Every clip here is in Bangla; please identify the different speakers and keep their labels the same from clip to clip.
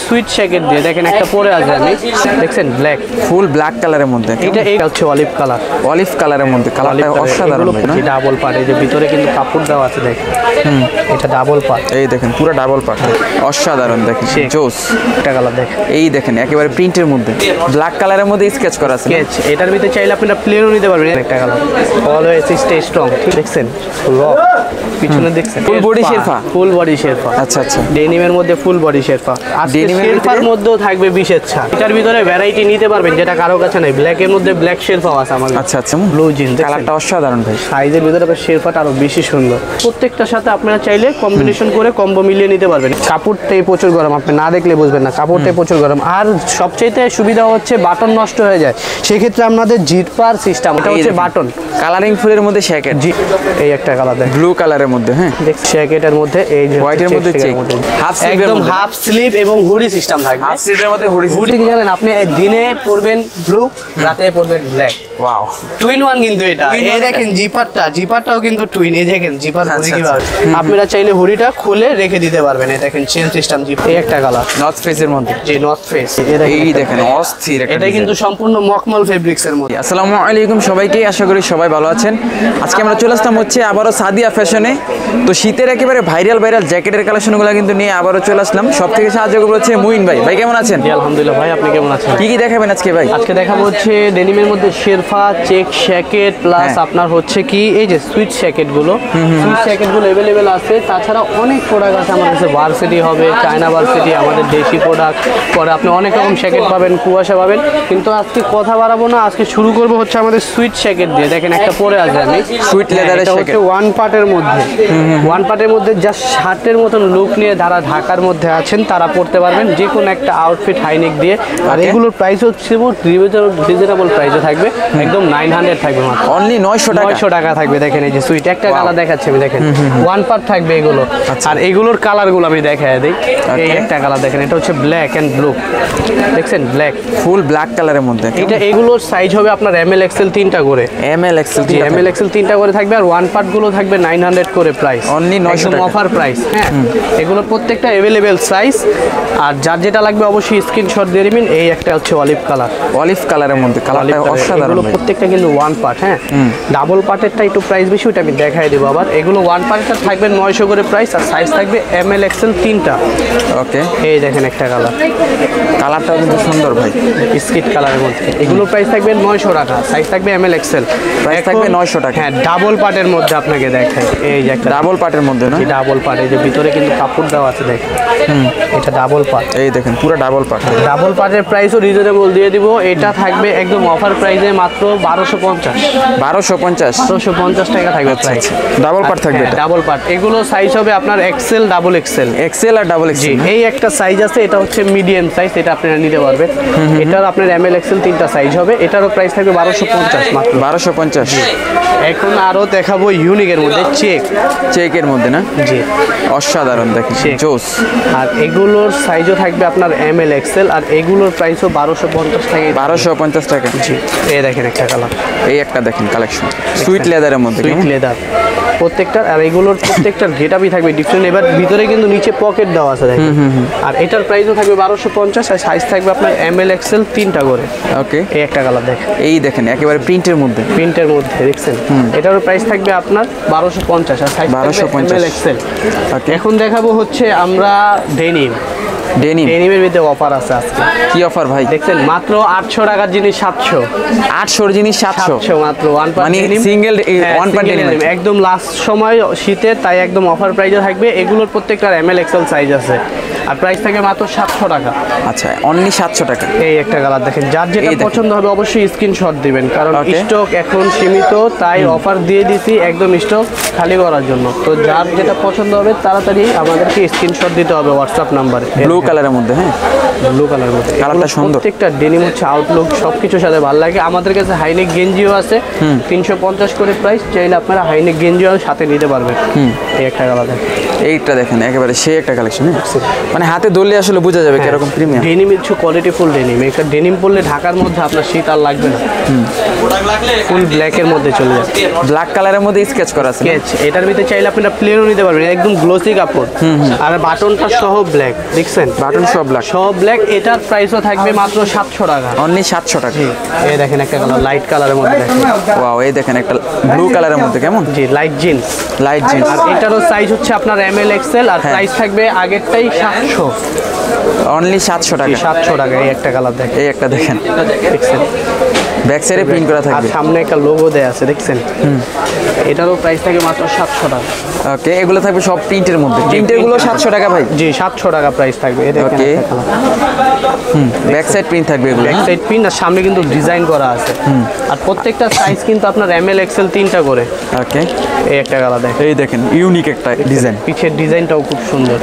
Speaker 1: সুইট জ্যাকেট দিয়ে দেখেন একটা পরে আছে আমি দেখছেন ব্ল্যাক
Speaker 2: ফুল ব্ল্যাক কালারের মধ্যে
Speaker 1: এটা এই হচ্ছে অলিভ
Speaker 2: কালারের মধ্যে কালারটা অসাধারণ ভাই না
Speaker 1: ডাবল পার্ট এই যে ভিতরে কিন্তু কাপড় দেওয়া আছে দেখেন এটা ডাবল পার্ট
Speaker 2: এই দেখেন পুরো ডাবল পার্ট অসাধারণ দেখেন জোস
Speaker 1: একটা কালার দেখেন
Speaker 2: এই দেখেন একেবারে প্রিন্টের মধ্যে ব্ল্যাক কালারের মধ্যে স্কেচ করা আছে
Speaker 1: স্কেচ এটার ভিতরে চাইলে আপনারা প্লেনও নিতে পারবেন একটা কালার অলওয়েজ স্টে স্ট্রং ঠিক দেখছেন পিছনে দেখছেন
Speaker 2: ফুল বডি শেরপা
Speaker 1: আচ্ছা ডেনিমের মধ্যে ফুল বডি শেরপা আজকে শেরপার মধ্যেও থাকবে বিশেষ ছাড় এটার ভিতরে ভ্যারাইটি নিতে পারবেন যেটা কারো কাছে নাই ব্ল্যাক এর মধ্যে ব্ল্যাক শেরপাও আছে আমার
Speaker 2: আচ্ছা
Speaker 1: ব্লু জিন
Speaker 2: কালারটা অসাধারণ ভাই
Speaker 1: সাইজের ভিতরে আবার শেরপাটা আরো বেশি সুন্দর প্রত্যেকটার সাথে আপনারা চাইলে কম্বিনেশন করে কম্বো মিলিয়ে নিতে পারবেন কাপড়টাই প্রচুর গরম আপনি না দেখলে বুঝবেন না কাপড়টাই প্রচুর গরম আর সবচেয়ে সুবিধা হচ্ছে বাটন নষ্ট হয়ে যায় সেক্ষেত্রে আপনাদের জিপার সিস্টেম এটা হচ্ছে বাটন
Speaker 2: কালারিং ফুলের মধ্যে জ্যাকেট
Speaker 1: জি এই একটা কালার দেখেন
Speaker 2: ব্লু কালারের মধ্যে হ্যাঁ
Speaker 1: জ্যাকেটের মধ্যে এই যে
Speaker 2: হোয়াইটের মধ্যে চেক
Speaker 1: হাফ স্লিভ একদম হাফ স্লিভ এবং হুডি সিস্টেম থাকবে
Speaker 2: হাফ স্লিভের মধ্যে
Speaker 1: হুডি কি জানেন আপনি দিনে পরবেন ব্লু রাতে পরবেন ব্ল্যাক
Speaker 2: ওয়াও
Speaker 1: টুইন ওয়ান কিন্তু এটা এই দেখেন জিপারটাও কিন্তু টুইন এই দেখেন জিপার হুডি কিভাবে আপনারা চাইলে হুডিটা খুলে রেখে দিতে পারবেন এই দেখেন চেন সিস্টেম জিপার এই একটা কালার
Speaker 2: নর্থ ফেসের মধ্যে
Speaker 1: জি নর্থ ফেস
Speaker 2: এই দেখেন অস্থির
Speaker 1: এটা কিন্তু সম্পূর্ণ মখমল ফেব্রিক্স এর মধ্যে
Speaker 2: আসসালামু আলাইকুম সবাইকে আশা করি সবাই ভালো আছেন আজকে আমরা চলে আসলাম হচ্ছে আবারো সাদিয়া ফ্যাশনে তো শীতের একেবারে ভাইরাল জ্যাকেটের কালেকশনগুলো কিন্তু নিয়ে আবারও চলে আসলাম সবথেকে সাহায্য করবে হচ্ছে মুইন ভাই কেমন আছেন
Speaker 1: জি আলহামদুলিল্লাহ ভাই আপনি কেমন আছেন
Speaker 2: কি দেখাবেন আজকে ভাই
Speaker 1: আজকে দেখাবো হচ্ছে ডেনিমের মধ্যে শেরপা চেক জ্যাকেট প্লাস আপনার হচ্ছে কি এই যে সুইট জ্যাকেটগুলো अवेलेबल আছে তাছাড়া অনেক প্রোডাক্ট আছে আমাদের কাছে ভার্সিটি হবে চায়না ভার্সিটি আমাদের দেশি প্রোডাক্ট পরে আপনি অনেক রকম জ্যাকেট পাবেন কুয়াশা পাবেন কিন্তু আজকে কথা বাড়াবো না আজকে শুরু করব হচ্ছে আমাদের সুইট জ্যাকেট দিয়ে দেখেন একটা পরে আছে আমি
Speaker 2: সুইট লেদারের জ্যাকেট
Speaker 1: হচ্ছে ওয়ান পার্টের মধ্যে জাস্ট শার্টের মতন লুক নিয়ে যারা ঢাকার মধ্যে আছেন তারা পড়তে পারবেন যে কোনো একটা আউটফিট হাইনেক দিয়ে আর এগুলোর প্রাইস হচ্ছে রিজনেবল প্রাইসে থাকবে একদম 900 থাকবে মাত্র
Speaker 2: অনলি 900
Speaker 1: টাকা থাকবে দেখেন এই যে সুইট একটা কালার দেখাচ্ছি আমি দেখেন ওয়ান পার্ট থাকবে এগুলো আর এগুলোর কালারগুলো আমি দেখায় দেই এই একটা কালার দেখেন এটা হচ্ছে ব্ল্যাক এন্ড ব্লু দেখছেন ব্ল্যাক
Speaker 2: ফুল ব্ল্যাক কালারের মধ্যে
Speaker 1: এটা এগুলোর সাইজ হবে আপনার এমএল এক্সেল 3টা করে
Speaker 2: এমএল এক্সেল
Speaker 1: 3টা করে থাকবে আর ওয়ান পার্ট গুলো থাকবে 900 করে প্রাইস
Speaker 2: অনলি 900 টাকা
Speaker 1: অফার প্রাইস হ্যাঁ এগুলো প্রত্যেকটা अवेलेबल সাইজ আর যার যেটা লাগবে অবশ্যই স্ক্রিনশট দিয়ে দিবেন এই একটা হচ্ছে অলিভ
Speaker 2: কালারের মধ্যে কালারটা অসাধারণ
Speaker 1: এগুলো প্রত্যেকটা কিন্তু ওয়ান পার্ট হ্যাঁ ডাবল পার্টেরটা একটু প্রাইস বেশি ওটা আমি দেখাই দেব আবার এগুলো ওয়ান পার্টটা থাকবে 900 করে প্রাইস আর সাইজ থাকবে এমএল এক্সেল 3টা
Speaker 2: ওকে
Speaker 1: এই দেখেন একটা
Speaker 2: কালারটাও কিন্তু সুন্দর ভাই
Speaker 1: বিস্কিট কালারের মধ্যে এগুলো প্রাইস থাকবে 900 টাকা সাইজ থাকবে এমএল এক্সেল
Speaker 2: প্রাইস থাকবে 900 টাকা
Speaker 1: হ্যাঁ ডাবল পার্টের মধ্যে আপনাকে দেখাই এই যে একটা
Speaker 2: ডাবল পার্টের মধ্যে না
Speaker 1: ডাবল পার্ট এই যে ভিতরে কিন্তু কাপড় দেওয়া আছে দেখেন এটা ডাবল পার্ট
Speaker 2: এই দেখেন পুরো ডাবল
Speaker 1: পার্টের প্রাইসও রিজনেবল দিয়ে দিব এটা থাকবে একদম অফার প্রাইসে মাত্র 1250 টাকা থাকবে প্রাইস
Speaker 2: ডাবল পার্ট থাকবে এটা
Speaker 1: ডাবল পার্ট এগুলো সাইজ হবে আপনার এক্সেল ডাবল এক্সেল
Speaker 2: আর ডাবল এক্সেল
Speaker 1: এই একটা সাইজ আছে এটা হচ্ছে মিডিয়াম সাইজ এটা আপনারা নিতে পারবেন এটার আপনার এমএল এক্সেল 3টা সাইজ হবে এটারও প্রাইস থাকবে 1250 মাত্র
Speaker 2: 1250
Speaker 1: এখন আরো দেখাবো ইউনিকের মধ্যে
Speaker 2: চেকের মধ্যে না
Speaker 1: জি
Speaker 2: অসাধারণ দেখেন জোস
Speaker 1: আর এগুলোর সাইজও থাকবে আপনার এমএল এক্সেল আর এগুলোর প্রাইসও
Speaker 2: 1250 টাকা
Speaker 1: জি এই দেখেন একটা কালার
Speaker 2: এই একটা দেখেন কালেকশন সুইট লেদারের মধ্যে
Speaker 1: লেদার প্রত্যেকটার আর এগুলোর প্রত্যেকটার গেটআপই থাকবে ডিফারেন্ট এবার ভিতরে কিন্তু নিচে পকেট দেওয়া আছে দেখেন আর এটার প্রাইসও থাকবে 1250 আর সাইজ থাকবে আপনার এমএল এক্সেল 3টা করে
Speaker 2: ওকে
Speaker 1: এই একটা কালার দেখেন
Speaker 2: এই দেখেন একেবারে প্রিন্টের মধ্যে
Speaker 1: দেখছেন এটারও প্রাইস থাকবে আপনার 1250 আর সাইজ থাকবে এমএল এক্সেল এখন দেখাবো হচ্ছে আমরা ডেনিমের ভিতরে অফার আছে আজকে
Speaker 2: কি অফার ভাই
Speaker 1: দেখছেন মাত্র 800 টাকার জিনিস
Speaker 2: 800 জিনিস 700
Speaker 1: মাত্র ওয়ান পার্ট
Speaker 2: মানে সিঙ্গেল ওয়ান পার্ট ডেনিম
Speaker 1: একদম লাস্ট সময় শীতে তাই একদম অফার প্রাইসে থাকবে এগুলোর প্রত্যেকটার এমএল এক্সেল সাইজ আছে আর প্রাইস থাকে মাত্র 700 টাকা
Speaker 2: আচ্ছা অনলি 700 টাকা
Speaker 1: এই একটা কালার দেখেন যার যেটা পছন্দ হবে অবশ্যই স্ক্রিনশট দিবেন কারণ স্টক এখন সীমিত তাই অফার দিয়ে দিছি একদম স্টক খালি করার জন্য তো যার যেটা পছন্দ হবে তাড়াতাড়ি আমাদেরকে স্ক্রিনশট দিতে হবে হোয়াটসঅ্যাপ নম্বরে
Speaker 2: ব্লু কালারের মধ্যে হ্যাঁ
Speaker 1: ব্লু কালার মধ্যে,
Speaker 2: কালারটা সুন্দর।
Speaker 1: প্রত্যেকটা ডেনিম হচ্ছে আউটলুক সবকিছুর সাথে ভালো লাগে। আমাদের কাছে হাইনেক গেঞ্জিও আছে 350 করে প্রাইস, চাইলে আপনারা হাইনেক গেঞ্জিও সাথে নিতে পারবেন। এই একটা কালার দেখেন,
Speaker 2: এইটা দেখেন একেবারে সেই একটা কালেকশন, মানে হাতে ধরলে আসলে বোঝা যাবে কিরকম প্রিমিয়াম।
Speaker 1: ডেনিম হচ্ছে কোয়ালিটি ফুল ডেনিম, একটা ডেনিম পরলে ঢাকার মধ্যে আপনার শীত আর লাগবে না। ফুল ব্ল্যাকের মধ্যে চলে যাবে,
Speaker 2: ব্ল্যাক কালারের মধ্যে স্কেচ করা আছে।
Speaker 1: স্কেচ, এটার ভিতরে চাইলে আপনারা প্লেনও নিতে পারবেন, একদম গ্লোসি কাপড়। আর বাটনটা সহ ব্ল্যাক, দেখছেন
Speaker 2: বাটন সব ব্ল্যাক,
Speaker 1: সব ব্ল্যাক। এটার প্রাইসও থাকবে মাত্র 700 টাকা,
Speaker 2: অনলি 700 টাকা।
Speaker 1: এই দেখেন একটা কালার লাইট কালারের মধ্যে দেখেন,
Speaker 2: ওয়াও, এই দেখেন একটা ব্লু কালারের মধ্যে কেমন,
Speaker 1: জি লাইট জিন্স।
Speaker 2: Light jeans.
Speaker 1: আর এটারও সাইজ হচ্ছে আপনার ML XL, আর প্রাইস থাকবে আগেরটাই 700,
Speaker 2: অনলি 700 টাকা।
Speaker 1: 700 টাকা। এই একটা কালার দেখেন,
Speaker 2: এই একটা দেখেন,
Speaker 1: দেখছেন
Speaker 2: ব্যাক সাইডে প্রিন্ট করা
Speaker 1: আর
Speaker 2: থাকবে,
Speaker 1: সামনে একটা লোগো দেয়া আছে, দেখছেন। এটারও প্রাইস থাকে মাত্র 700 টাকা।
Speaker 2: ওকে, এগুলো থাকবে সব প্রিন্টের মধ্যে, প্রিন্টের গুলো 700 টাকা ভাই।
Speaker 1: জি 700 টাকা প্রাইস থাকবে। এই দেখেন
Speaker 2: Okay.
Speaker 1: একটা কালার,
Speaker 2: ব্যাক সাইড প্রিন্ট থাকবে এগুলো।
Speaker 1: ব্যাক সাইড পিন, আর সামনে কিন্তু ডিজাইন করা আছে। আর প্রত্যেকটা সাইজ কিন্তু আপনার ML XL 3টা করে।
Speaker 2: ওকে,
Speaker 1: এই একটা কালার দেখেন,
Speaker 2: এই দেখেন ইউনিক একটা ডিজাইন।
Speaker 1: পিছের ডিজাইনটাও খুব সুন্দর।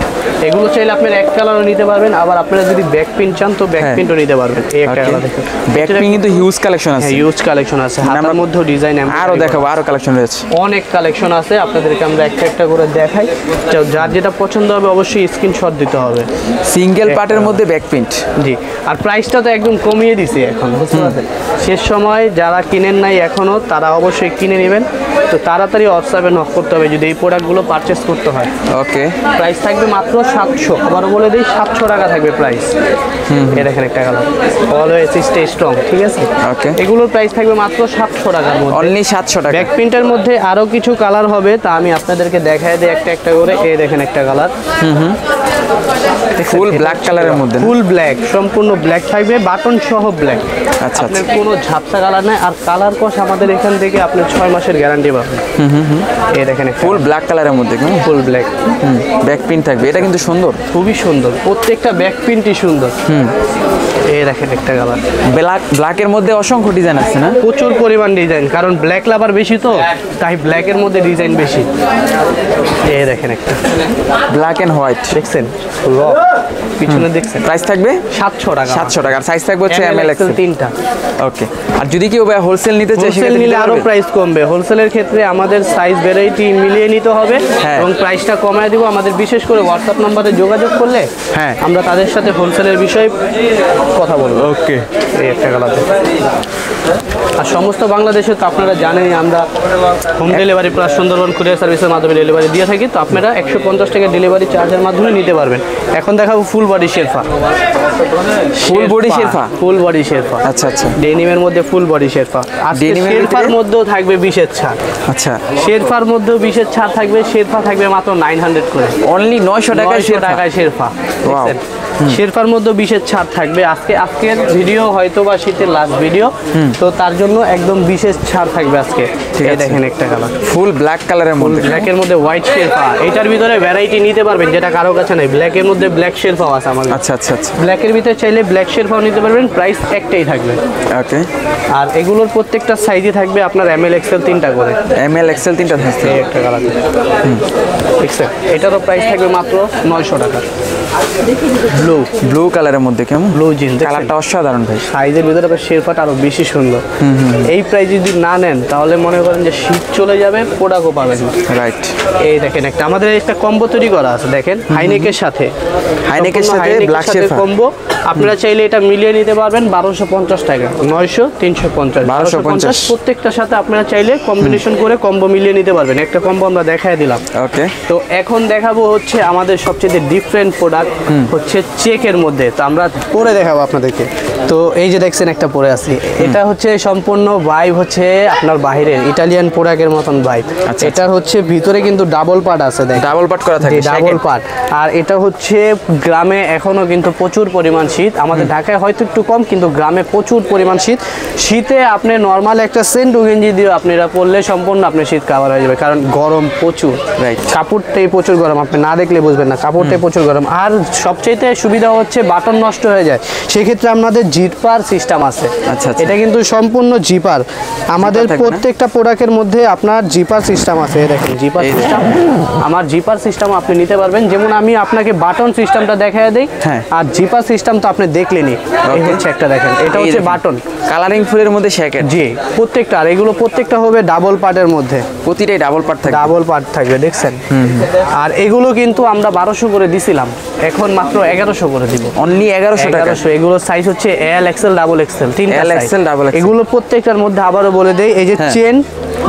Speaker 1: এগুলো চাইলে আপনার এক কালারও নিতে পারবেন, আবার আপনারা যদি ব্যাক প্রিন্ট চান তো ব্যাক প্রিন্টও নিতে পারবেন। এই একটা কালার দেখেন,
Speaker 2: ব্যাক প্রিন্ট কিন্তু হিউজ কালেকশন আছে।
Speaker 1: হ্যাঁ ইউজ কালেকশন আছে, হাতার মধ্যেও ডিজাইন
Speaker 2: আরো দেখাবো, আরো কালেকশন রয়েছে,
Speaker 1: অনেক কালেকশন আছে। আপনাদেরকে আমরা একটা একটা করে দেখাই, যার যেটা পছন্দ হবে অবশ্যই স্ক্রিনশট দিতে হবে।
Speaker 2: সিঙ্গেল পার্টের মধ্যে ব্যাক প্রিন্ট।
Speaker 1: জি, আর প্রাইসটা তো একদম কমিয়ে দিছি এখন, বুঝতে পারছেন। শেষ সময় যারা কিনেন নাই এখনো, তারা অবশ্যই কিনে নেবেন। তো তাড়াতাড়ি হোয়াটসঅ্যাপে নক করতে হবে যদি এই প্রোডাক্টগুলো পারচেস করতে হয়।
Speaker 2: ওকে,
Speaker 1: প্রাইস থাকবে মাত্র 700, আবারও বলে দিই 700 টাকা থাকবে প্রাইস। এই দেখেন একটা কালার, অলওয়েজ স্টে স্ট্রং, ঠিক আছে।
Speaker 2: ওকে,
Speaker 1: এগুলোর প্রাইস থাকবে মাত্র 700 টাকার মধ্যে,
Speaker 2: অনলি 700 টাকা।
Speaker 1: ব্যাক প্রিন্টের মধ্যে আরো কিছু কালার হবে, তা আমি আপনাদেরকে দেখাই দিই একটা একটা করে। এই দেখেন একটা কালার,
Speaker 2: ফুল ব্ল্যাক কালারের মধ্যে,
Speaker 1: ফুল ব্ল্যাক, সম্পূর্ণ ব্ল্যাক থাকবে, বাটন সহ ব্ল্যাক।
Speaker 2: আচ্ছা,
Speaker 1: আপনার কোনো ঝাপসা কালার নাই। আর কালার কস আমাদের এখান থেকে আপনি 6 মাসের গ্যারান্টি পাবেন। এই দেখেন
Speaker 2: ফুল ব্ল্যাক কালারের মধ্যে কেমন,
Speaker 1: ফুল ব্ল্যাক,
Speaker 2: ব্যাক প্রিন্ট থাকবে, এটা কিন্তু সুন্দর,
Speaker 1: খুবই সুন্দর, প্রত্যেকটা ব্যাক প্রিন্টই সুন্দর। এই দেখেন একটা কালার,
Speaker 2: ব্ল্যাকের মধ্যে অসংখ্য ডিজাইন আছে না,
Speaker 1: প্রচুর পরিমাণ ডিজাইন, কারণ ব্ল্যাক লাভার বেশি তো, তাই ব্ল্যাকের মধ্যে ডিজাইন বেশি। এই দেখেন একটা
Speaker 2: ব্ল্যাক এন্ড হোয়াইট,
Speaker 1: দেখছেন র পিছনে দেখছেন,
Speaker 2: প্রাইস থাকবে
Speaker 1: 700 টাকা।
Speaker 2: 700 টাকা, আর সাইজ থাকবে হচ্ছে
Speaker 1: ML
Speaker 2: ML
Speaker 1: XL 3টা।
Speaker 2: ওকে, আর যদি কেউ হোলসেল নিতে চায়
Speaker 1: হোলসেল
Speaker 2: সেক্ষেত্রে
Speaker 1: নিলে
Speaker 2: নিতে
Speaker 1: আরো
Speaker 2: পারবে?
Speaker 1: প্রাইস কমবে। হোলসেলের ক্ষেত্রে আমাদের সাইজ ভ্যারাইটি মিলিয়ে নিতে হবে,
Speaker 2: হ্যাঁ।
Speaker 1: এবং প্রাইসটা কমায় দিব। আমাদের বিশেষ করে হোয়াটসঅ্যাপ নাম্বারে যোগাযোগ করলে
Speaker 2: হ্যাঁ,
Speaker 1: আমরা তাদের সাথে হোলসেলের বিষয়ে কথা বলবো।
Speaker 2: ওকে,
Speaker 1: এই একটা কালার। আর সমস্ত বাংলাদেশে তো আপনারা জানেনই আমরা home delivery plus Sundarban courier সার্ভিসের মাধ্যমে ডেলিভারি দিয়ে থাকি। তো আপনারা 150 টাকা ডেলিভারি চার্জের মাধ্যমে নিতে পারবেন। এখন দেখাবো ফুল বডি শেরফা।
Speaker 2: ফুল বডি শেরফা,
Speaker 1: ফুল বডি শেরফা,
Speaker 2: আচ্ছা আচ্ছা,
Speaker 1: ডেনিমের মধ্যে ফুল বডি শেরফা। আর
Speaker 2: ডেনিমের
Speaker 1: শেরফার
Speaker 2: ভিতরে?
Speaker 1: মধ্যেও থাকবে 20-এর ছাড়।
Speaker 2: আচ্ছা,
Speaker 1: শেরফার মধ্যেও 20-এর ছাড় থাকবে। শেরফা থাকবে মাত্র 900 করে,
Speaker 2: অনলি 900 টাকায়
Speaker 1: 900 টাকায় শেরফা। দেখছেন? শেরফার মধ্যে 20-এর ছাড় থাকবে। আজকের ভিডিও হয়তো বা শীতের লাস্ট ভিডিও, তো তার জন্য একদম 20-এর ছাড় থাকবে আজকে।
Speaker 2: ঠিক
Speaker 1: এই
Speaker 2: আছে।
Speaker 1: দেখেন একটা কালার,
Speaker 2: ফুল ব্ল্যাক কালারের মধ্যে,
Speaker 1: ব্ল্যাকের মধ্যে হোয়াইট শেরফা। এটার ভিতরে ভ্যারাইটি নিতে পারবেন যেটা কারো কাছে নাই। ব্ল্যাকের মধ্যে ব্ল্যাক শেরফাও আছে আমার কাছে।
Speaker 2: আচ্ছা আচ্ছা আচ্ছা,
Speaker 1: ব্ল্যাকের ভিতরে চাইলে ব্ল্যাক শেরফাও নিতে পারবেন, প্রাইস একটাই থাকবে।
Speaker 2: ওকে,
Speaker 1: আর এগুলোর প্রত্যেকটা সাইজই থাকবে আপনার ML XL 3টা করে।
Speaker 2: ML XL 3টা থাকছে,
Speaker 1: এই একটা কালার দেখছেন, এটারও প্রাইস থাকবে মাত্র 900 টাকা। ব্লু,
Speaker 2: ব্লু কালারের মধ্যে কেমন,
Speaker 1: ব্লু জিন্স,
Speaker 2: কালারটা অসাধারণ ভাই,
Speaker 1: সাইজের ভিতরে আবার শেরফাটা আরো বেশি সুন্দর। এই প্রাইস যদি না নেন তাহলে মনে করেন যে শীত চলে যাবে, প্রোডাক্টও পাবেন না।
Speaker 2: রাইট।
Speaker 1: এই দেখেন একটা আমাদের একটা কম্বো তৈরি করা আছে, দেখেন হাইনেকের সাথে,
Speaker 2: হাইনেকের সাথে ব্ল্যাক শেরফা
Speaker 1: কম্বো। আপনারা চাইলে এটা মিলিয়ে নিতে পারবেন 1250 টাকা, 900, 350, 1250। প্রত্যেকটার সাথে আপনারা চাইলে কম্বিনেশন করে কম্বো মিলিয়ে নিতে পারবেন। একটা কম্বো আমরা দেখায় দিলাম।
Speaker 2: ওকে,
Speaker 1: তো এখন দেখাবো হচ্ছে আমাদের সবচেয়ে ডিফারেন্ট প্রোডাক্ট হচ্ছে চেকের মধ্যে। তো আমরা পরে দেখাবো আপনাদেরকে। তো এই যে দেখছেন একটা পরে আছি, এটা হচ্ছে সম্পূর্ণ ভাইব হচ্ছে আপনার বাইরের ইটালিয়ান প্রোডাক্টের মতন ভাইব।
Speaker 2: আচ্ছা,
Speaker 1: এটার হচ্ছে ভিতরে কিন্তু ডাবল পার্ট আছে, দেখেন
Speaker 2: ডাবল পার্ট করা থাকে,
Speaker 1: ডাবল পার্ট। আর এটা হচ্ছে গ্রামে এখনো কিন্তু প্রচুর পরিমাণ শীত, আমাদের ঢাকায় হয়তো একটু কম, কিন্তু গ্রামে প্রচুর পরিমাণ শীত। শীতে আপনি নর্মাল একটা সেন্টু গেঞ্জি দিয়ে আপনারা পরলে সম্পূর্ণ আপনার শীত কাভার হয়ে যাবে, কারণ গরম প্রচুর।
Speaker 2: রাইট,
Speaker 1: কাপড়টাই প্রচুর গরম, আপনি না দেখলে বুঝবেন না, কাপড়টাই প্রচুর গরম। আর সবচেয়ে সুবিধা হচ্ছে বাটন নষ্ট হয়ে যায়, সেক্ষেত্রে আপনাদের জিপার সিস্টেম আছে।
Speaker 2: আচ্ছা, আচ্ছা।
Speaker 1: এটা কিন্তু সম্পূর্ণ জিপার। আমাদের
Speaker 2: থাকবে না?
Speaker 1: প্রত্যেকটা প্রোডাক্টের মধ্যে আপনার জিপার সিস্টেম আছে। এই দেখেন জিপার সিস্টেম, আমার জিপার সিস্টেম আপনি নিতে পারবেন। যেমন আমি আপনাকে বাটন সিস্টেমটা দেখায় দিই,
Speaker 2: হ্যাঁ।
Speaker 1: আর জিপার সিস্টেম তো আপনি দেখলেনই। এই হচ্ছে একটা দেখেন, এটা হচ্ছে বাটন।
Speaker 2: কালারিং ফুলের মধ্যে শ্যাকেট,
Speaker 1: জি, প্রত্যেকটা, আর এগুলো প্রত্যেকটা হবে ডাবল পার্টের মধ্যে,
Speaker 2: প্রতিটাই ডাবল পার্ট থাকে।
Speaker 1: ডাবল পার্ট থাকবে, দেখছেন। আর এগুলো কিন্তু আমরা 1200 করে দিছিলাম, এখন মাত্র 1100 করে দিব।
Speaker 2: অনলি 1100 টাকা।
Speaker 1: 1100। এগুলো সাইজ হচ্ছে এল এক্সেল ডাবল এক্সেল, তিনটা
Speaker 2: L,
Speaker 1: size.
Speaker 2: XL, double XL।
Speaker 1: এগুলো প্রত্যেকটার মধ্যে আবারও বলে দেই, এই যে
Speaker 2: হ্যাঁ।
Speaker 1: চেন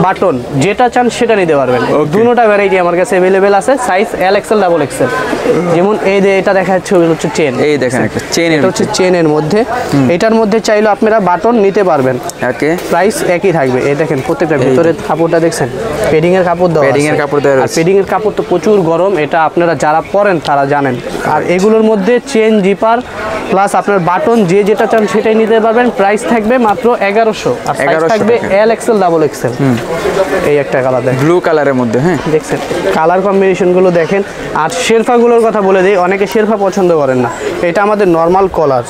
Speaker 1: বাটন যেটা চান সেটা নিতে পারবেন। দুটোটা ভ্যারাইটি আমার কাছে अवेलेबल আছে, সাইজ এল এক্সেল ডাবল এক্সেল। যেমন এই যে এটা দেখা যাচ্ছে ওগুলো হচ্ছে চেন,
Speaker 2: এই দেখেন একটা চেনের,
Speaker 1: এটা হচ্ছে চেনের মধ্যে। এটার মধ্যে চাইলে আপনারা বাটন নিতে পারবেন,
Speaker 2: ওকে।
Speaker 1: প্রাইস একই থাকবে। এই দেখেন প্রত্যেকটা ভিতরের কাপড়টা দেখছেন, পেডিং এর কাপড় দেওয়া,
Speaker 2: Padding এর কাপড় দেওয়া
Speaker 1: আর
Speaker 2: রয়েছে।
Speaker 1: পেডিং এর কাপড় তো প্রচুর গরম, এটা আপনারা যারা পরেন তারা জানেন। আর এগুলোর মধ্যে চেন জিপার প্লাস আপনার বাটন যে যেটা চান সেটাই নিতে পারবেন। প্রাইস থাকবে মাত্র 1100, আর সাইজ
Speaker 2: 1100
Speaker 1: থাকবে
Speaker 2: টাকা।
Speaker 1: এল এক্সেল ডাবল এক্সেল। এই একটা কালার দেখেন,
Speaker 2: ব্লু কালারের মধ্যে, হ্যাঁ।
Speaker 1: দেখছেন কালার কম্বিনেশনগুলো দেখেন। আর শেরফাগুলোর কথা বলে দিই, অনেকে শেরফা পছন্দ করেন না, এটা আমাদের নর্মাল কলার।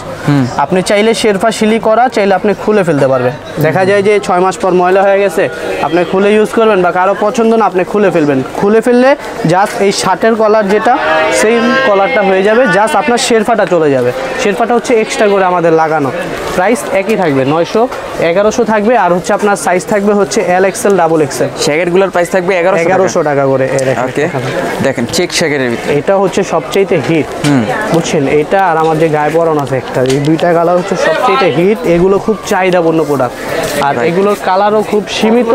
Speaker 1: আপনি চাইলে শেরফা শিলি করা চাইলে আপনি খুলে ফেলতে পারবেন। দেখা যায় যে 6 মাস পর ময়লা হয়ে গেছে, আপনি খুলে ইউজ করবেন, বা কারো পছন্দ না আপনি খুলে ফেলবেন। খুলে ফেললে জাস্ট এই শার্টের কলার যেটা সেম কলারটা হয়ে যাবে, জাস্ট আপনার শেরফাটা চলে যাবে। শেরফাটা হচ্ছে এক্সট্রা করে আমাদের লাগানো। প্রাইস একই থাকবে 900, 1100 থাকবে। আর হচ্ছে আপনার সাইজ থাকবে হচ্ছে এল এক্সেল ডাবল এক্সেল।
Speaker 2: শ্যাকেটগুলোর প্রাইস থাকবে 1100
Speaker 1: টাকা করে।
Speaker 2: ওকে। দেখেন চেক শ্যাকেটের ভিতরে
Speaker 1: এটা হচ্ছে সবচেয়ে হিট, বুঝছেন। এটা আর আমার যে গায়ে পরানো আছে একটা, এই দুইটা কালার হচ্ছে সবচেয়ে হিট। এগুলো খুব চাহিদাপূর্ণ প্রোডাক্ট, আর এগুলোর কালারও খুব সীমিত।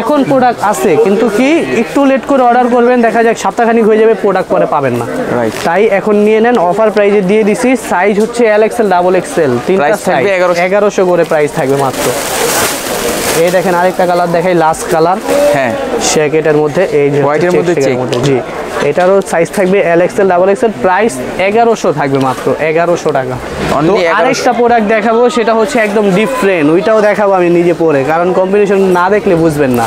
Speaker 1: এখন প্রোডাক্ট আছে, কিন্তু কি একটু লেট করে অর্ডার করবেন, দেখা যাক সপ্তাহখানিক হয়ে যাবে, প্রোডাক্ট পরে পাবেন না।
Speaker 2: Right.
Speaker 1: তাই এখন নিয়ে নেন, অফার প্রাইজে দিয়ে দিছি। সাইজ হচ্ছে এল এক্সেল ডাবল এক্সেল, তিনটা
Speaker 2: Price থাকবে
Speaker 1: সাইজ 1100 করে প্রাইস থাকবে মাত্র। এই দেখেন আরেকটা কালার দেখাই, লাস্ট কালার,
Speaker 2: হ্যাঁ।
Speaker 1: শ্যাকেটের মধ্যে, এই যে
Speaker 2: হোয়াইটের মধ্যে
Speaker 1: চেক
Speaker 2: চেক।
Speaker 1: জি। এটারও সাইজ থাকবে এল এক্সেল ডাবল এক্সেল, প্রাইস 1100 থাকবে মাত্র 1100 টাকা।
Speaker 2: Only
Speaker 1: তো
Speaker 2: 1100
Speaker 1: আরেকটা প্রোডাক্ট দেখাবো, সেটা হচ্ছে একদম ডিফারেন্ট, ওইটাও দেখাবো আমি নিজে পরে, কারণ কম্বিনেশন না দেখলে বুঝবেন না।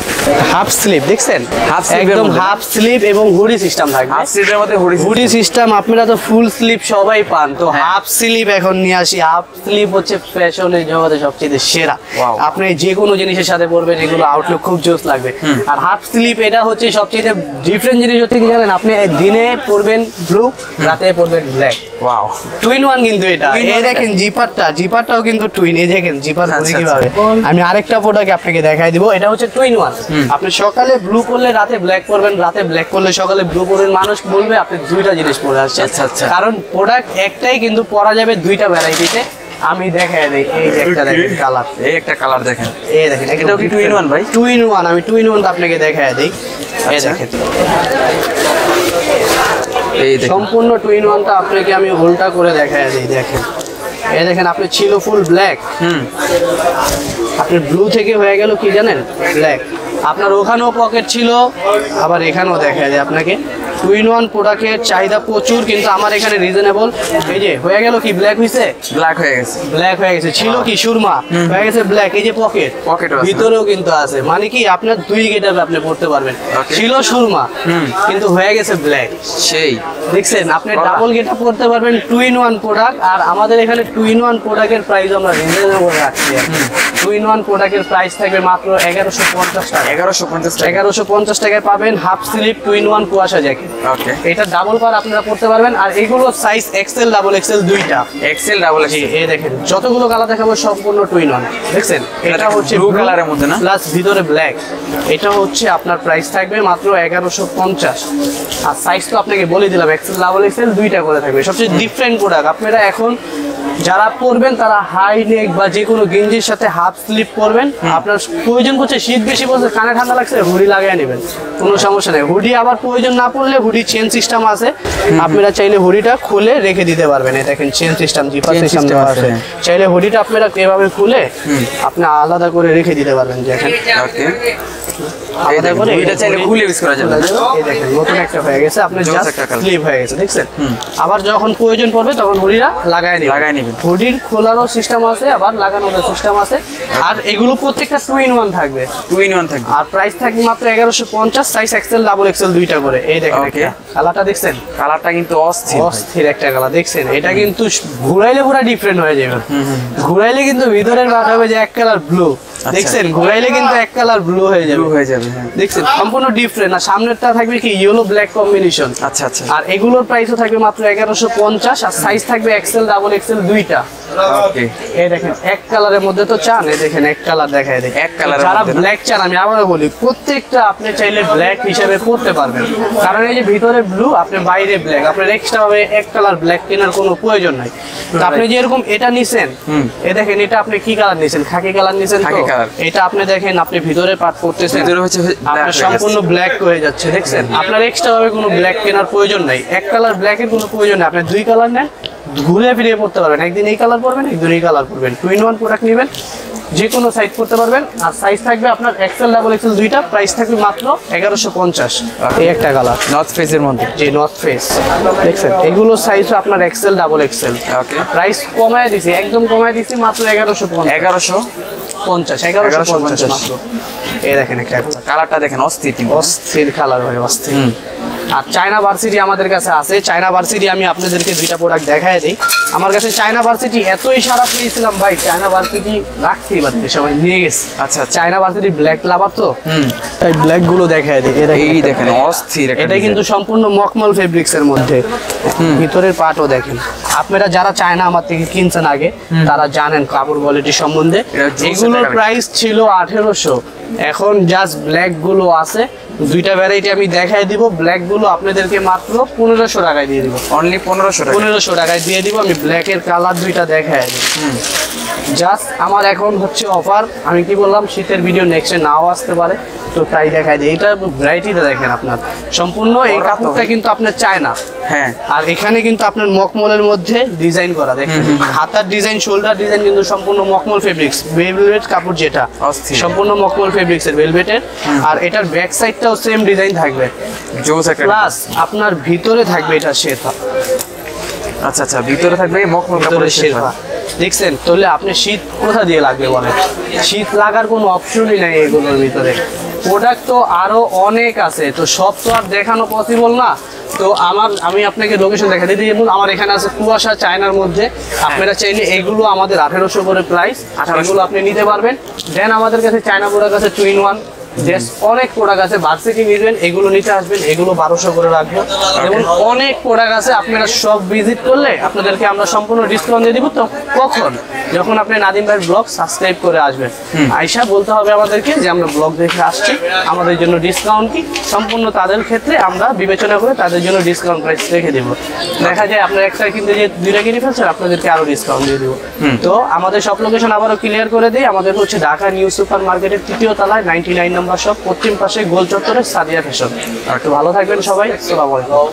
Speaker 1: হাফ স্লিভ দেখছেন,
Speaker 2: Half sleeve এর
Speaker 1: একদম
Speaker 2: মধ্যে।
Speaker 1: হাফ স্লিভ এবং হুডি সিস্টেম থাকবে।
Speaker 2: হাফ স্লিভের মধ্যে
Speaker 1: হুডি সিস্টেম আপনারা তো ফুল স্লিভ সবাই পান, তো হাফ স্লিভ এখন নিয়ে আসি। হাফ স্লিভ হচ্ছে ফ্যাশনের জগতে সবচেয়ে সেরা।
Speaker 2: Wow.
Speaker 1: আপনি যে কোনো জিনিসের সাথে পরবেন, এগুলো আউটলুক খুব জোস লাগবে। আর হাফ স্লিভ এটা হচ্ছে সবচেয়ে ডিফারেন্ট জিনিস হচ্ছে কি জানেন, আপনি দিনে পরবেন ব্লু, রাতে পরবেন ব্ল্যাক।
Speaker 2: ওয়াও,
Speaker 1: টুইন ওয়ান কিন্তু এটা।
Speaker 2: Twin
Speaker 1: এই
Speaker 2: one
Speaker 1: দেখেন জিপারটাও কিন্তু টুইন। এই দেখেন জিপার
Speaker 2: আচ্ছা,
Speaker 1: করে
Speaker 2: আচ্ছা।
Speaker 1: কিভাবে। আমি আরেকটা প্রোডাক্ট আপনাকে দেখাই দিব, এটা হচ্ছে টুইন ওয়ান। আপনি সকালে ব্লু পরলে রাতে ব্ল্যাক পরবেন, রাতে ব্ল্যাক পরলে সকালে ব্লু পরবেন। মানুষ বলবে আপনি দুইটা জিনিস পরে আসছেন।
Speaker 2: আচ্ছা, আচ্ছা।
Speaker 1: কারণ প্রোডাক্ট একটাই, কিন্তু পরা যাবে দুইটা ভ্যারাইটিতে। আমি দেখাই দেই, এই যে একটা দেখেন কালার,
Speaker 2: এই একটা কালার দেখেন।
Speaker 1: এই দেখেন
Speaker 2: এটাও কি টুইন ওয়ান ভাই?
Speaker 1: Twin one. আমি টুইন ওয়ানটা আপনাকে দেখাই দেই, এই
Speaker 2: আচ্ছা।
Speaker 1: দেখেন
Speaker 2: এই দেখেন,
Speaker 1: সম্পূর্ণ টুইন ওয়ানটা আপনাকে আমি উল্টা করে দেখাই দিই। দেখেন এই দেখেন, আপনি ছিল ফুল ব্ল্যাক, আপনার ব্লু থেকে হয়ে গেল কি জানেন, ব্ল্যাক। আপনার ওখানেও পকেট ছিল, আবার এখানেও দেখা যায় আপনাকে। টুইন ওয়ান প্রোডাক্টের চাহিদা প্রচুর, কিন্তু আমার এখানে রিজনেবল। এই যে হয়ে গেল কি, ব্ল্যাক হয়েছে,
Speaker 2: ব্ল্যাক হয়ে গেছে।
Speaker 1: ব্ল্যাক হয়ে গেছে। ছিল কি সুরমা, হয়ে গেছে ব্ল্যাক। এই যে পকেট,
Speaker 2: পকেটও আছে।
Speaker 1: ভিতরেও কিন্তু আছে, মানে কি আপনার দুই গেটার আপনি পড়তে পারবেন।
Speaker 2: Okay.
Speaker 1: ছিল সুরমা, কিন্তু হয়ে গেছে ব্ল্যাক।
Speaker 2: সেই
Speaker 1: দেখছেন, আপনি
Speaker 2: কলা।
Speaker 1: ডাবল গেটা পড়তে পারবেন টুইন ওয়ান প্রোডাক্ট। আর আমাদের এখানে টুইন ওয়ান প্রোডাক্টের প্রাইস আমরা রিজনেবল রাখছি। টুইন ওয়ান প্রোডাক্টের প্রাইস থাকবে মাত্র 1150 টাকা।
Speaker 2: 1150 টাকা।
Speaker 1: 1150 টাকায় পাবেন হাফ স্লিভ টুইন ওয়ান কুয়াশা জ্যাকেট।
Speaker 2: ওকে,
Speaker 1: এটা ডাবল পার আপনারা পড়তে পারবেন। আর এগুলো সাইজ এক্সেল ডাবল এক্সেল দুইটা।
Speaker 2: Excel double Excel.
Speaker 1: এই দেখেন যতগুলো কালার দেখাবো সম্পূর্ণ টুইন ওয়ান। দেখছেন এটা হচ্ছে
Speaker 2: ব্লু কালারের মধ্যে না,
Speaker 1: প্লাস ভিতরে ব্ল্যাক। এটা হচ্ছে আপনার প্রাইস থাকবে মাত্র 1150। আর সাইজ তো আপনাকে বলে দিলাম, এক্সেল ডাবল এক্সেল দুইটা করে থাকবে। সবচেয়ে ডিফারেন্ট প্রোডাক্ট। আপনারা এখন যারা পরবেন তারা হাই নেক বা যে কোনো গেঞ্জির সাথে হাফ স্লিভ পরবেন। আপনার প্রয়োজন করছে, শীত বেশি পড়ছে, কানে ঠান্ডা লাগছে, হুডি লাগিয়ে নেবেন, কোনো সমস্যা নেই। হুডি আবার প্রয়োজন না পড়লে হুডি চেন সিস্টেম আছে, আপনারা চাইলে হুডিটা খুলে রেখে দিতে পারবেন। এই দেখেন chain system, zipper
Speaker 2: Chain
Speaker 1: system
Speaker 2: system
Speaker 1: দেওয়া
Speaker 2: আছে,
Speaker 1: আছে। চাইলে হুডিটা আপনারা এভাবে খুলে আপনি আলাদা করে রেখে দিতে পারবেন। দেখেন
Speaker 2: ওকে,
Speaker 1: আলাদা করে
Speaker 2: এটা চাইলে খুলে ইউজ করা যাবে।
Speaker 1: এই দেখেন নতুন একটা হয়ে গেছে, আপনার
Speaker 2: জোস
Speaker 1: জাস্ট
Speaker 2: একটা colour।
Speaker 1: স্লিভ হয়ে গেছে। দেখছেন, আবার যখন প্রয়োজন পড়বে তখন হুডিটা লাগায়
Speaker 2: নেবেন।
Speaker 1: হুডির খোলারও সিস্টেম আছে, আবার লাগানোর সিস্টেম আছে। আর এগুলো প্রত্যেকটা 2 in 1 থাকবে।
Speaker 2: 2 in 1 থাকবে।
Speaker 1: আর প্রাইস থাকবে মাত্র 1150, সাইজ এক্সেল ডাবল এক্সেল দুইটা করে। এই দেখেন
Speaker 2: Okay.
Speaker 1: কালারটা দেখছেন,
Speaker 2: কালারটা কিন্তু অস্থির।
Speaker 1: অস্থির একটা কালার দেখছেন। এটা কিন্তু ঘুরাইলে পুরো ডিফারেন্ট হয়ে যাবে। ঘুরাইলে কিন্তু ভিতরের পার্ট হবে যে এক কালার ব্লু, দেখছেন ঘুরাইলে কিন্তু এক কালার ব্লু হয়ে যাবে।
Speaker 2: ব্লু হয়ে যাবে, হ্যাঁ।
Speaker 1: দেখছেন সম্পূর্ণ ডিফারেন্ট। আর সামনেরটা থাকবে কি ইয়েলো ব্ল্যাক কম্বিনেশন।
Speaker 2: আচ্ছা আচ্ছা।
Speaker 1: আর এগুলোর প্রাইসও থাকবে মাত্র 1150, আর সাইজ থাকবে এক্সেল ডাবল এক্সেল দুইটা।
Speaker 2: ওকে।
Speaker 1: এই দেখেন এক কালারের মধ্যে তো চান, এই দেখেন এক কালার দেখায় দেখেন।
Speaker 2: এক কালারের
Speaker 1: যারা
Speaker 2: মধ্যে না?
Speaker 1: ব্ল্যাক চান, আমি আবারও বলি প্রত্যেকটা আপনি চাইলে ব্ল্যাক হিসেবে পড়তে পারবেন। কারণ এই যে ভিতরে ব্লু, আপনি বাইরে ব্ল্যাক, আপনার এক্সট্রা ভাবে এক কালার ব্ল্যাক কেনার কোনো প্রয়োজন নাই। তো আপনি যেরকম এটা নিছেন, এই দেখেন এটা আপনি কি কালার নিছেন, খাকি কালার নিছেন।
Speaker 2: খাকি কালার।
Speaker 1: এটা আপনি দেখেন আপনি ভিতরে পাট করতেছেন,
Speaker 2: ভিতরে হচ্ছে
Speaker 1: আপনার সম্পূর্ণ ব্ল্যাক হয়ে যাচ্ছে, দেখছেন। আপনার এক্সট্রা ভাবে কোনো ব্ল্যাক কেনার প্রয়োজন নাই, এক কালার ব্ল্যাকের কোনো প্রয়োজন নাই। আপনি 2 কালার নেন, ঘুরে ফিরে পড়তে পারবেন। একদিন এই কালার পরবেন, একদিন এই কালার পরবেন। 2 in 1 প্রোডাক্ট নেবেন, যে কোনো সাইজ করতে পারবেন। আর সাইজ থাকবে আপনার এক্সেল ডাবল এক্সেল দুইটা, প্রাইস থাকবে মাত্র 1150। এই একটা কালার
Speaker 2: নর্থ ফেসের মধ্যে।
Speaker 1: যে নর্থ ফেস, দেখছেন এগুলো সাইজ আপনার এক্সেল ডাবল এক্সেল।
Speaker 2: ওকে।
Speaker 1: প্রাইস কমায় দিছি, একদম কমায় দিছি মাত্র 1150। 1150 মাত্র। এই দেখেন একটা কালার,
Speaker 2: কালারটা দেখেন অস্থির কিন্তু।
Speaker 1: অস্থির কালার হয়, অস্থির। আর চায়না ভার্সিটি আমাদের কাছে আছে। চায়না ভার্সিটি আমি আপনাদেরকে দুইটা প্রোডাক্ট দেখায় দিই। আমার কাছে চায়না ভার্সিটি এতই সারা পেয়েছিলাম ভাই, চায়না ভার্সিটি রাখতেই পারছি, সবাই নিয়ে গেছে।
Speaker 2: আচ্ছা আচ্ছা।
Speaker 1: চায়না ভার্সিটি ব্ল্যাক লাভার তো, তাই ব্ল্যাক গুলো দেখায় দিই।
Speaker 2: এই দেখেন অস্থির একটা
Speaker 1: এটা কিন্তু সম্পূর্ণ মখমল ফেব্রিক্স এর মধ্যে, ভিতরের পাটও দেখেন। আপনারা যারা চায়না আমার থেকে কিনছেন আগে, তারা জানেন কাপড় কোয়ালিটি সম্বন্ধে। এগুলোর প্রাইস ছিল 1800, এখন জাস্ট ব্ল্যাক গুলো আছে। দুইটা ভ্যারাইটি আমি দেখাই দিব। ব্ল্যাক গুলো আপনাদেরকে মাত্র 1500 টাকায় দিয়ে দিব।
Speaker 2: অনলি 1500 টাকা।
Speaker 1: 1500 টাকায় দিয়ে দিব। আমি ব্ল্যাকের কালার দুইটা দেখাই দিব। জাস্ট আমার এখন হচ্ছে অফার। আমি কি বললাম, শীতের ভিডিও নেক্সটে নাও আসতে পারে, তো তাই দেখাই দিই। এটা ভ্যারাইটিটা দেখেন আপনার, সম্পূর্ণ এই কাপড়টা কিন্তু আপনার চায়না।
Speaker 2: হ্যাঁ।
Speaker 1: আর এখানে কিন্তু আপনার মখমলের মধ্যে ডিজাইন করা, দেখেন হাতার ডিজাইন, শোল্ডার ডিজাইন কিন্তু সম্পূর্ণ মখমল ফেব্রিক্স, ভেলভেট কাপড় যেটা,
Speaker 2: অস্থির।
Speaker 1: সম্পূর্ণ মখমল ফেব্রিক্সের ভেলভেটের। আর এটার ব্যাক সাইডটাও সেম ডিজাইন থাকবে,
Speaker 2: জোস একটা।
Speaker 1: প্লাস আপনার ভিতরে থাকবে এটা শেরপা।
Speaker 2: আচ্ছা আচ্ছা, ভিতরে থাকবে মখমল
Speaker 1: ভিতরে
Speaker 2: কাপড়ের
Speaker 1: শেরপা, দেখছেন। তাহলে আপনি শীত কোথা দিয়ে লাগবে বলেন? শীত লাগার কোনো অপশনই নাই এগুলোর ভিতরে। প্রোডাক্ট তো আরো অনেক আছে, তো সব তো আর দেখানো পসিবল না। তো আমি আপনাকে লোকেশন দেখা দিই। আমার এখানে আছে কুয়াশা চায়নার মধ্যে। আপনারা চাইলে এগুলো আমাদের 1800 করে প্রাইস, এগুলো আপনি নিতে পারবেন। দেন আমাদের কাছে চায়না প্রোডাক্ট আছে 2 in 1, অনেক প্রোডাক্ট আছে। ভার্সিটি নিবেন, এগুলো নিতে আসবেন, এগুলো 1200 করে রাখবো। এবং অনেক প্রোডাক্ট আছে, আপনারা সব ভিজিট করলে আপনাদেরকে আমরা সম্পূর্ণ ডিসকাউন্ট দিয়ে দিব। তো কখন? যখন আপনি নাদিম ভাইয়ের ব্লগ সাবস্ক্রাইব করে আসবেন। আইসা বলতে হবে আমাদেরকে যে আমরা ব্লগ দেখে আসছি, আমাদের জন্য ডিসকাউন্ট কি, সম্পূর্ণ তাদের ক্ষেত্রে আমরা বিবেচনা করে তাদের জন্য ডিসকাউন্ট প্রাইস রেখে দিব। দেখা যায় আপনার একটা কিনতে যে দুইটা কিনে ফেলছেন, আপনাদেরকে আরো ডিসকাউন্ট দিয়ে দিব। তো আমাদের সব লোকেশন আবারও ক্লিয়ার করে দিই। আমাদের হচ্ছে ঢাকা নিউ সুপার মার্কেটের 3য় তলায় 99 নম্বর শপ, পশ্চিম পাশে গোল চত্বরে সাদিয়া ফ্যাশন। একটু ভালো থাকবেন সবাই। আসসালামু আলাইকুম।